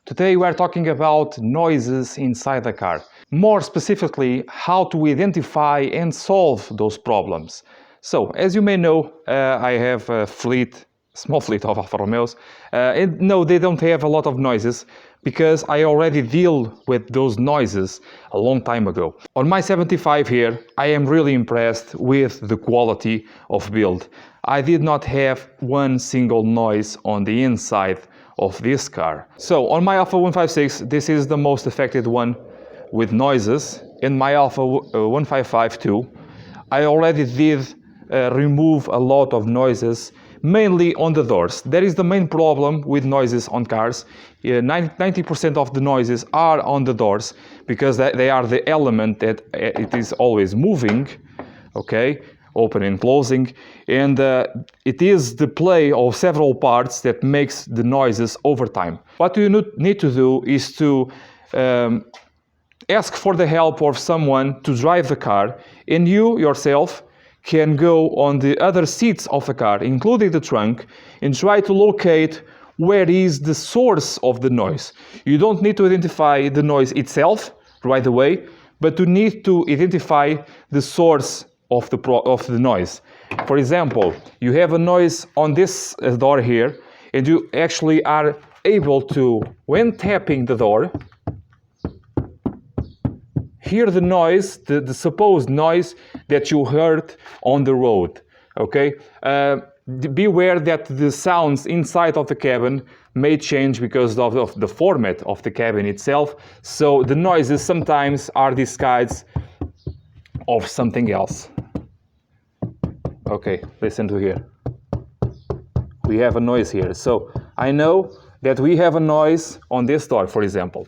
Today we are talking about noises inside the car. More specifically, how to identify and solve those problems. So, as you may know, I have a small fleet of Alfa Romeos. And no, they don't have a lot of noises because I already deal with those noises a long time ago. On my 75 here, I am really impressed with the quality of build. I did not have one single noise on the inside of this car. So on my Alfa 156, this is the most affected one with noises. In my Alfa 155 too, I already did remove a lot of noises, mainly on the doors. That is the main problem with noises on cars. 90% of the noises are on the doors because they are the element that it is always moving, okay, open and closing, and it is the play of several parts that makes the noises over time. What you need to do is to ask for the help of someone to drive the car, and you yourself can go on the other seats of the car, including the trunk, and try to locate where is the source of the noise. You don't need to identify the noise itself right away, but you need to identify the source of the noise. For example, you have a noise on this door here, and you actually are able to, when tapping the door, hear the noise, the supposed noise that you heard on the road, okay? Beware that the sounds inside of the cabin may change because of the format of the cabin itself, so the noises sometimes are disguised of something else. Okay, listen to here. We have a noise here, so I know that we have a noise on this door, for example.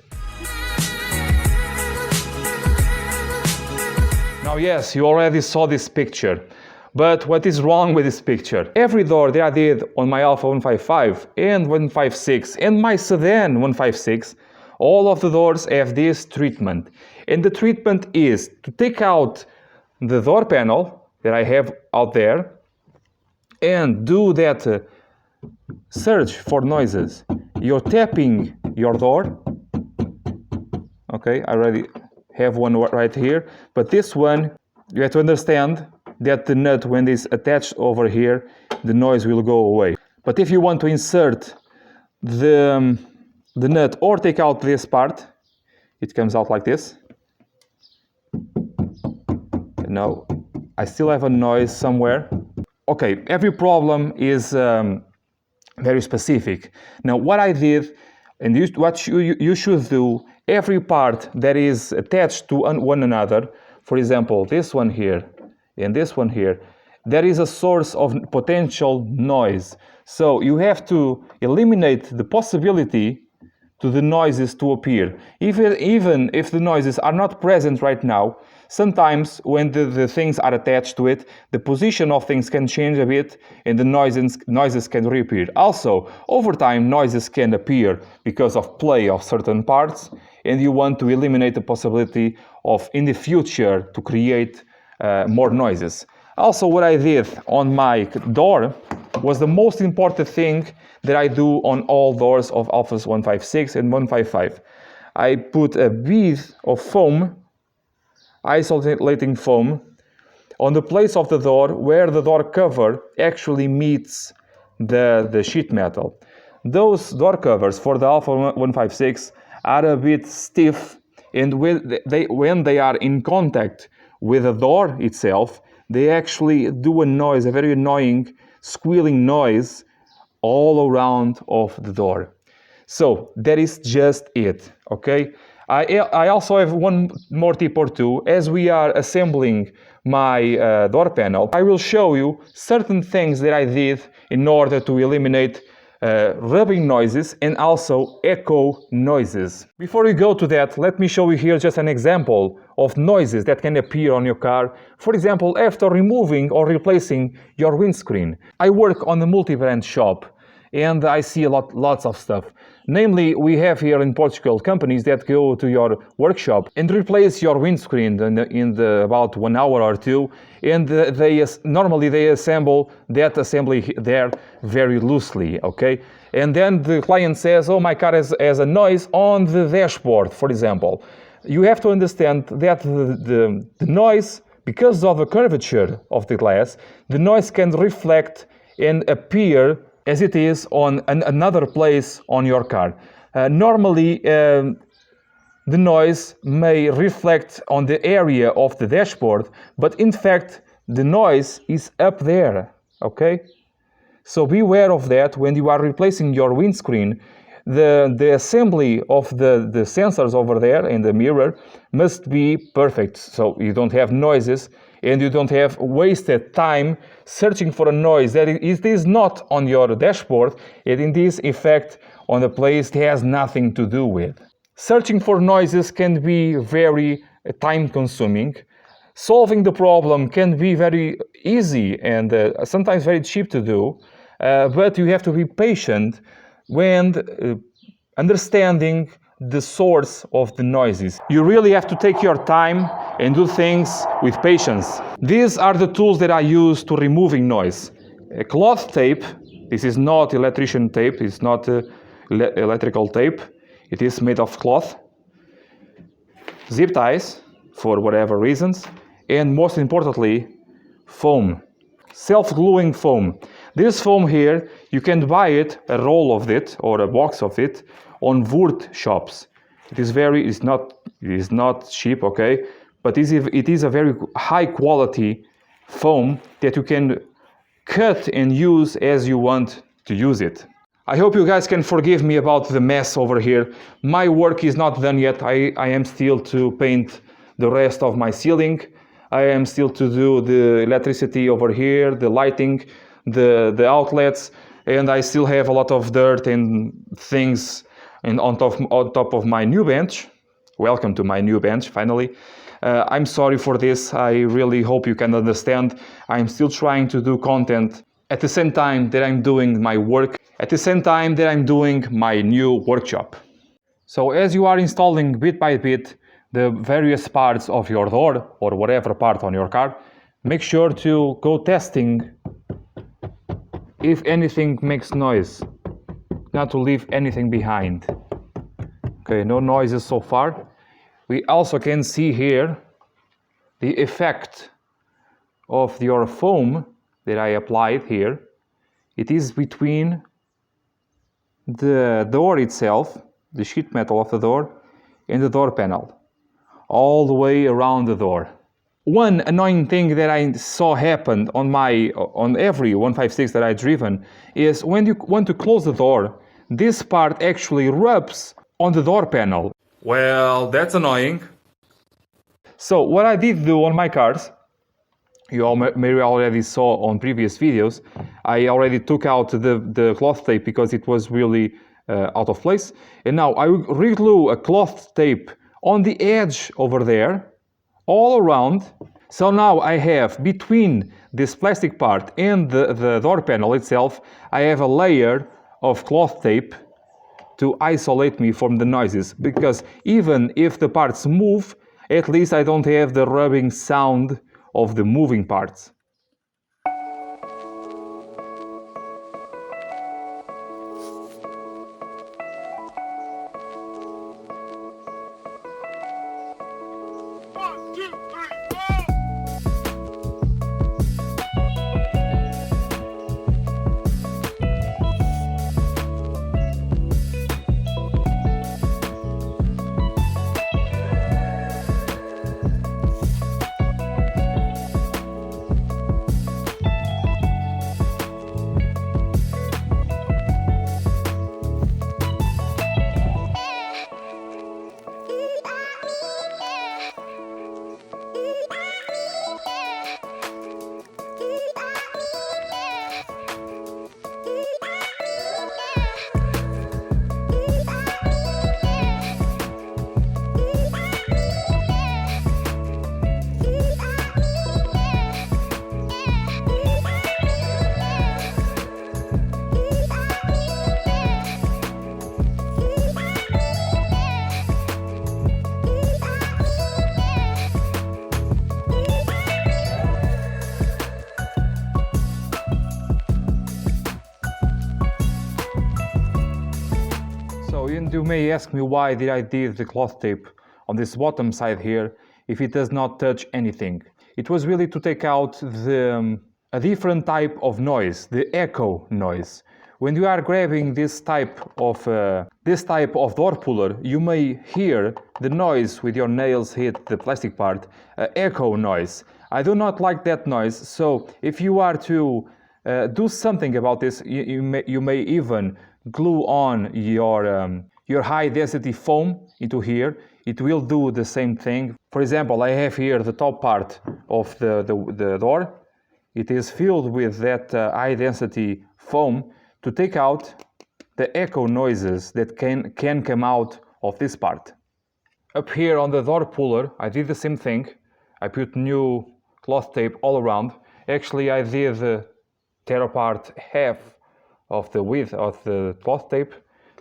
Now yes, you already saw this picture, but what is wrong with this picture? Every door that I did on my Alfa 155 and 156 and my sedan 156, all of the doors have this treatment. And the treatment is to take out the door panel that I have out there and do that search for noises. You're tapping your door. Okay, I already have one right here, but this one, you have to understand that the nut, when it is attached over here, the noise will go away. But if you want to insert the nut or take out this part, it comes out like this. Now, I still have a noise somewhere. Okay, every problem is very specific. Now, what I did, and what you should do, every part that is attached to one another, for example, this one here and this one here, there is a source of potential noise. So you have to eliminate the possibility to the noises to appear. Even if the noises are not present right now, sometimes when the things are attached to it, the position of things can change a bit and the noises can reappear. Also, over time, noises can appear because of play of certain parts, and you want to eliminate the possibility of, in the future, to create more noises. Also, what I did on my door was the most important thing that I do on all doors of Alfas 156 and 155. I put a bead of foam, isolating foam, on the place of the door where the door cover actually meets the sheet metal. Those door covers for the Alfa 156 are a bit stiff, and when they are in contact with the door itself, they actually do a noise, a very annoying squealing noise all around of the door. So that is just it, okay? I also have one more tip or two. As we are assembling my door panel, I will show you certain things that I did in order to eliminate rubbing noises and also echo noises. Before we go to that, let me show you here just an example of noises that can appear on your car. For example, after removing or replacing your windscreen. I work on a multi-brand shop and I see lots of stuff. Namely, we have here in Portugal companies that go to your workshop and replace your windscreen in about 1 hour or two, and normally they assemble that assembly there very loosely, okay? and then the client says, oh, my car has a noise on the dashboard, for example. You have to understand that the noise, because of the curvature of the glass, the noise can reflect and appear as it is on another place on your car. Normally, the noise may reflect on the area of the dashboard, but in fact, the noise is up there, okay? So beware of that when you are replacing your windscreen. The assembly of the sensors over there in the mirror must be perfect, so you don't have noises and you don't have wasted time searching for a noise that it is not on your dashboard and in this effect on a place it has nothing to do with. Searching for noises can be very time consuming. Solving the problem can be very easy and sometimes very cheap to do, but you have to be patient when understanding the source of the noises. You really have to take your time and do things with patience. These are the tools that I use to removing noise. A cloth tape, this is not electrician tape, it's not electrical tape, it is made of cloth. Zip ties, for whatever reasons, and most importantly, foam. Self-gluing foam. This foam here, you can buy it, a roll of it or a box of it, on wood shops. It is not cheap, okay, but it is a very high quality foam that you can cut and use as you want to use it. I hope you guys can forgive me about the mess over here. My work is not done yet. I am still to paint the rest of my ceiling. I am still to do the electricity over here, the lighting, the outlets, and I still have a lot of dirt and things on top of my new bench. Welcome to my new bench, finally. I'm sorry for this. I really hope you can understand. I'm still trying to do content at the same time that I'm doing my work, at the same time that I'm doing my new workshop. So as you are installing bit by bit the various parts of your door or whatever part on your car, make sure to go testing if anything makes noise, not to leave anything behind. Okay, no noises so far. We also can see here the effect of your foam that I applied here. It is between the door itself, the sheet metal of the door, and the door panel, all the way around the door. One annoying thing that I saw happen on every 156 that I've driven is when you want to close the door, this part actually rubs on the door panel. Well, that's annoying. So what I did do on my cars, you all maybe already saw on previous videos, I already took out the cloth tape because it was really out of place. And now I will re-glue a cloth tape on the edge over there, all around. So now I have between this plastic part and the door panel itself, I have a layer of cloth tape to isolate me from the noises, because even if the parts move, at least I don't have the rubbing sound of the moving parts. you may ask me why did I did the cloth tape on this bottom side here if it does not touch anything. It was really to take out a different type of noise, the echo noise. When you are grabbing this type of door puller, you may hear the noise with your nails hit the plastic part, echo noise. I do not like that noise, so if you are to do something about this, you may even glue on your high density foam into here. It will do the same thing. For example, I have here the top part of the door. It is filled with that high density foam to take out the echo noises that can come out of this part. Up here on the door puller, I did the same thing. I put new cloth tape all around. Actually, I did tear apart half of the width of the cloth tape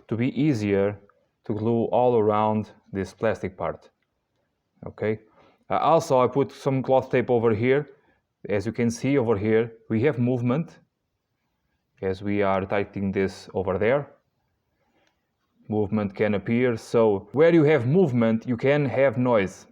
to be easier to glue all around this plastic part. Okay. Also, I put some cloth tape over here. As you can see over here, we have movement as we are tightening this over there. Movement can appear, so where you have movement, you can have noise.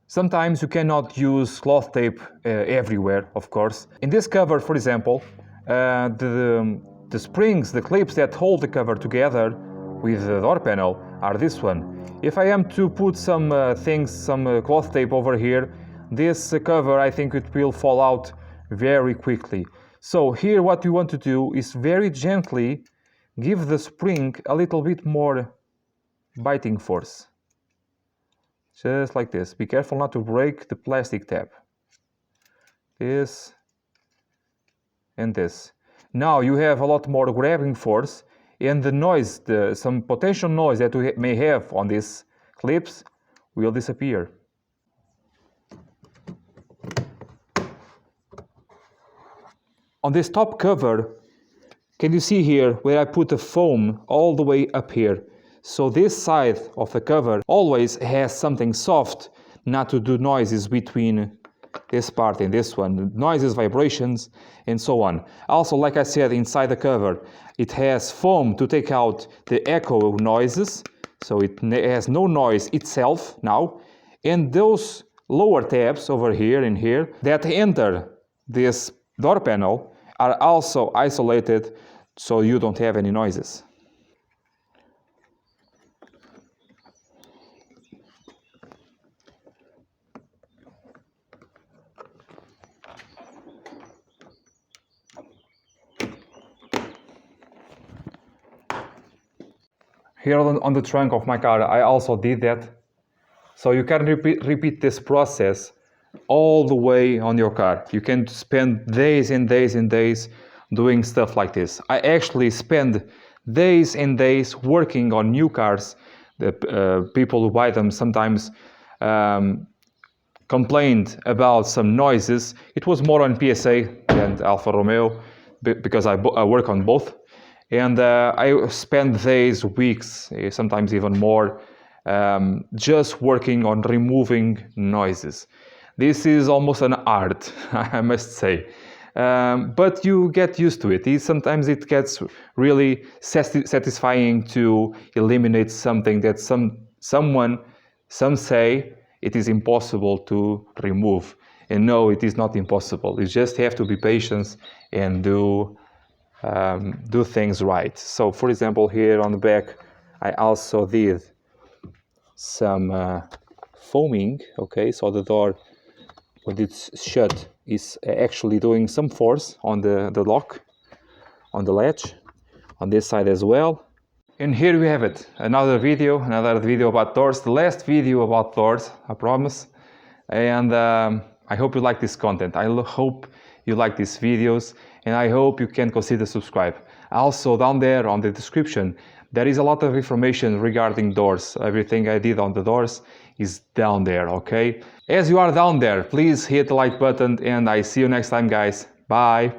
Sometimes you cannot use cloth tape everywhere, of course. In this cover, for example, the springs, the clips that hold the cover together with the door panel are this one. If I am to put some cloth tape over here, this cover, I think it will fall out very quickly. So here what you want to do is very gently give the spring a little bit more biting force. Just like this. Be careful not to break the plastic tab. This and this. Now you have a lot more grabbing force, and the noise, some potential noise that we may have on these clips will disappear. On this top cover, can you see here where I put the foam all the way up here? So this side of the cover always has something soft, not to do noises between this part and this one. Noises, vibrations, and so on. Also, like I said, inside the cover, it has foam to take out the echo noises. So it has no noise itself now. And those lower tabs over here and here that enter this door panel are also isolated so you don't have any noises. Here on the trunk of my car, I also did that. So you can repeat this process all the way on your car. You can spend days and days and days doing stuff like this. I actually spend days and days working on new cars. The people who buy them sometimes complained about some noises. It was more on PSA than Alfa Romeo because I work on both. And I spend days, weeks, sometimes even more, just working on removing noises. This is almost an art, I must say. But you get used to it. Sometimes it gets really satisfying to eliminate something that some say it is impossible to remove. And no, it is not impossible. You just have to be patient and do things right. So, for example, here on the back, I also did some foaming. Okay, so the door, when it's shut, is actually doing some force on the lock, on the latch, on this side as well. And here we have it, another video about doors, the last video about doors, I promise. And I hope you like this content. I hope you like these videos, and I hope you can consider subscribe. Also, down there on the description, there is a lot of information regarding doors. Everything I did on the doors is down there, okay? As you are down there, please hit the like button, and I see you next time, guys. Bye!